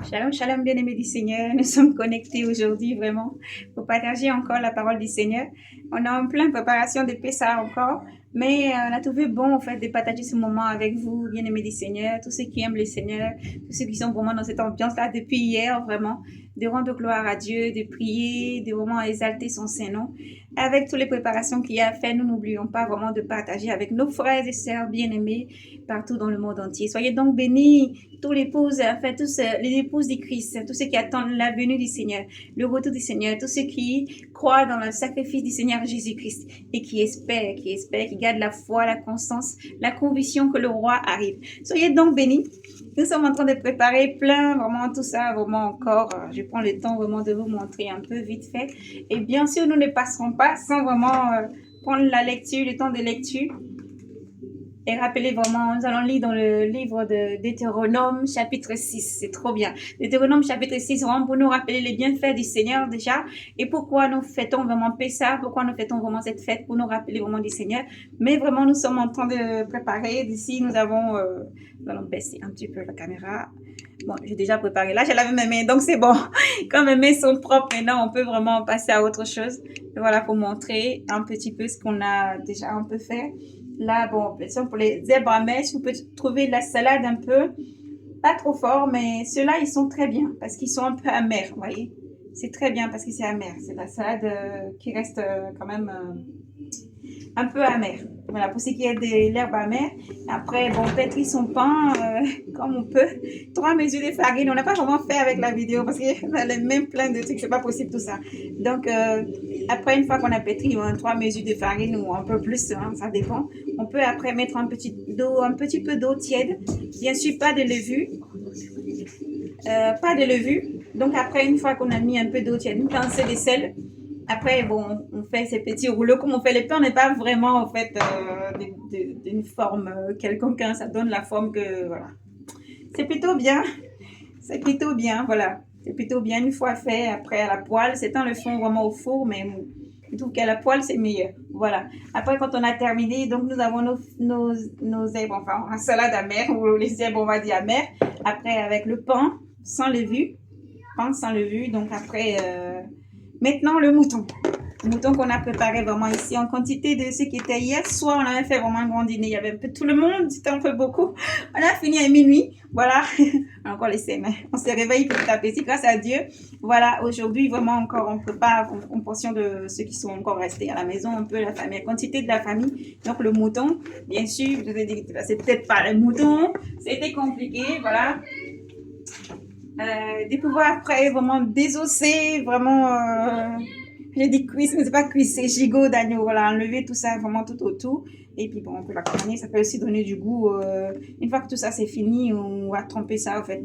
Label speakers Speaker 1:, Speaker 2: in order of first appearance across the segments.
Speaker 1: Shalom, shalom, bien-aimés du Seigneur. Nous sommes connectés aujourd'hui vraiment pour partager encore la parole du Seigneur. On est en pleine préparation de Pessah encore, mais on a trouvé bon en fait de partager ce moment avec vous, bien-aimés du Seigneur, tous ceux qui aiment le Seigneur, tous ceux qui sont vraiment dans cette ambiance-là depuis hier, vraiment, de rendre gloire à Dieu, de prier, de vraiment exalter son Saint-Nom. Avec toutes les préparations qu'il y a à faire, nous n'oublions pas vraiment de partager avec nos frères et sœurs bien-aimés partout dans le monde entier. Soyez donc bénis, tous les épouses, enfin tous les épouses du Christ, tous ceux qui attendent la venue du Seigneur, le retour du Seigneur, tous ceux qui croient dans le sacrifice du Seigneur Jésus-Christ et qui espèrent, qui gardent la foi, la constance, la conviction que le roi arrive. Soyez donc bénis. Nous sommes en train de préparer plein, vraiment tout ça, vraiment encore. Je prends le temps vraiment de vous montrer un peu vite fait. Et bien sûr, nous ne passerons pas sans vraiment prendre la lecture, le temps de lecture. Et rappelez vraiment, nous allons lire dans le livre de Deutéronome chapitre 6, c'est trop bien. Deutéronome chapitre 6, vraiment pour nous rappeler les bienfaits du Seigneur déjà, et pourquoi nous fêtons vraiment Pessah, pourquoi nous fêtons vraiment cette fête, pour nous rappeler vraiment du Seigneur. Mais vraiment, nous sommes en train de préparer, d'ici nous avons, nous allons baisser un petit peu la caméra. Bon, j'ai déjà préparé, là j'ai lavé mes mains, donc c'est bon. Quand mes mains sont propres, maintenant on peut vraiment passer à autre chose. Et voilà, pour montrer un petit peu ce qu'on a déjà un peu fait. Là, bon, pour les zèbres amers, vous pouvez trouver la salade un peu, pas trop fort, mais ceux-là, ils sont très bien parce qu'ils sont un peu amers, vous voyez. C'est très bien parce que c'est amer. C'est la salade qui reste quand même un peu amère. Voilà, pour ce qui est de l'herbe amère. Après, bon, pétrir son pain comme on peut. 3 mesures de farine. On n'a pas vraiment fait avec la vidéo parce qu'on a les mêmes plein de trucs. C'est pas possible tout ça. Donc, après, une fois qu'on a pétri 3 mesures de farine ou un peu plus, hein, ça dépend. On peut après mettre un petit peu d'eau tiède. Bien sûr, pas de levure. Pas de levure. Donc, après, une fois qu'on a mis un peu d'eau tiède, une pincée de sel. Après, bon, on fait ces petits rouleaux comme on fait les pains. On n'est pas vraiment, en fait, d'une forme quelconque. Hein. Ça donne la forme que, voilà. C'est plutôt bien. C'est plutôt bien, voilà. C'est plutôt bien une fois fait. Après, à la poêle, c'est un le fond vraiment au four, mais je trouve qu'à la poêle, c'est meilleur. Voilà. Après, quand on a terminé, donc nous avons nos zèbres, enfin, en salade amère, ou les zèbres, on va dire amères. Après, avec le pain, sans levure. Pain sans levure. Donc, après, maintenant, le mouton. Le mouton qu'on a préparé vraiment ici en quantité de ce qui était hier soir. On avait fait vraiment un grand dîner. Il y avait un peu tout le monde. C'était un peu beaucoup. On a fini à minuit. Voilà. On a encore les scènes. On s'est réveillé petit à petit grâce à Dieu. Voilà. Aujourd'hui, vraiment encore, on prépare en portion de ceux qui sont encore restés à la maison. Un peu la famille. La quantité de la famille. Donc, le mouton. Bien sûr, je vous ai dit que c'est peut-être pas le mouton. C'était compliqué. Voilà. De pouvoir après vraiment désosser, vraiment, j'ai dit cuisse, mais c'est pas cuisse, c'est gigot d'agneau, voilà, enlever tout ça vraiment tout autour. Et puis bon, on peut l'accompagner, ça peut aussi donner du goût. Une fois que tout ça c'est fini, on va tremper ça en fait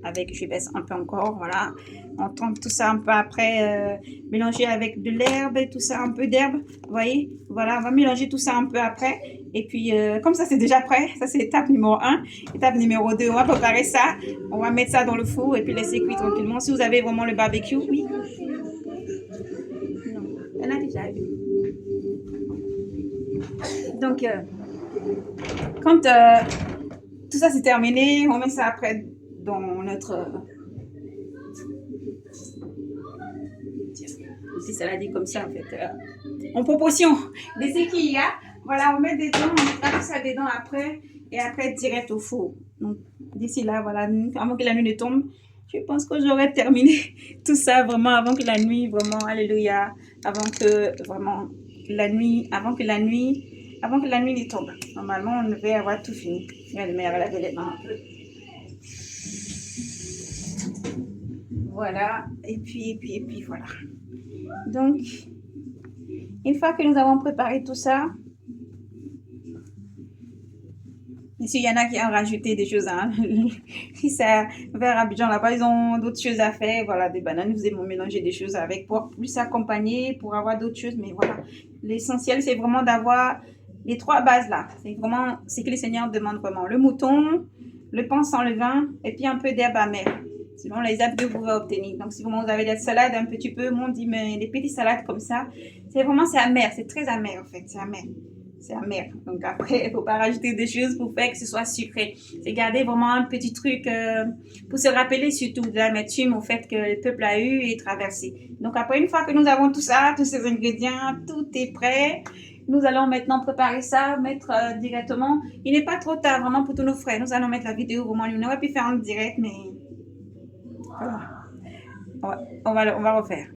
Speaker 1: avec, je baisse un peu encore, voilà. On trempe tout ça un peu après, mélanger avec de l'herbe et tout ça, un peu d'herbe, vous voyez. Voilà, on va mélanger tout ça un peu après. Et puis, comme ça c'est déjà prêt, ça c'est étape numéro 1. Étape numéro 2, on va préparer ça, on va mettre ça dans le four et puis laisser cuire tranquillement. Si vous avez vraiment le barbecue, oui. Non, on a déjà vu. Donc, quand tout ça c'est terminé, on met ça après dans notre si ça l'a dit comme ça en fait en proportion de ce qu'il y a, voilà, on met dedans, on mettra tout ça dedans après et après direct au four. Donc d'ici là, voilà, avant que la nuit ne tombe, je pense que j'aurais terminé tout ça vraiment avant que la nuit, vraiment, alléluia, avant que vraiment avant que la nuit ne tombe. Normalement, on devait avoir tout fini. Regardez, mais laver les mains un peu. Voilà, et puis voilà. Donc, une fois que nous avons préparé tout ça, ici, il y en a qui ont rajouté des choses. Hein. Si ça, vers Abidjan, là-bas, ils ont d'autres choses à faire. Voilà, des bananes, vous aimez mélanger des choses avec pour plus accompagner, pour avoir d'autres choses. Mais voilà, l'essentiel, c'est vraiment d'avoir les 3 bases là. C'est vraiment ce que le Seigneur demande vraiment. Le mouton, le pain sans levain et puis un peu d'herbe amère. Selon les habits que vous pouvez obtenir. Donc, si vraiment vous avez des salades un petit peu, on dit, mais des petites salades comme ça, c'est vraiment, c'est amer. C'est très amer, en fait. C'est amer. c'est amer. Donc après, il faut pas rajouter des choses pour faire que ce soit sucré. C'est garder vraiment un petit truc pour se rappeler surtout de l'amertume au fait que le peuple a eu et traversé. Donc après, une fois que nous avons tout ça, tous ces ingrédients, tout est prêt. Nous allons maintenant préparer ça, mettre directement. Il n'est pas trop tard vraiment pour tous nos frères. Nous allons mettre la vidéo vraiment. On aurait pu faire en direct, mais voilà. On va refaire.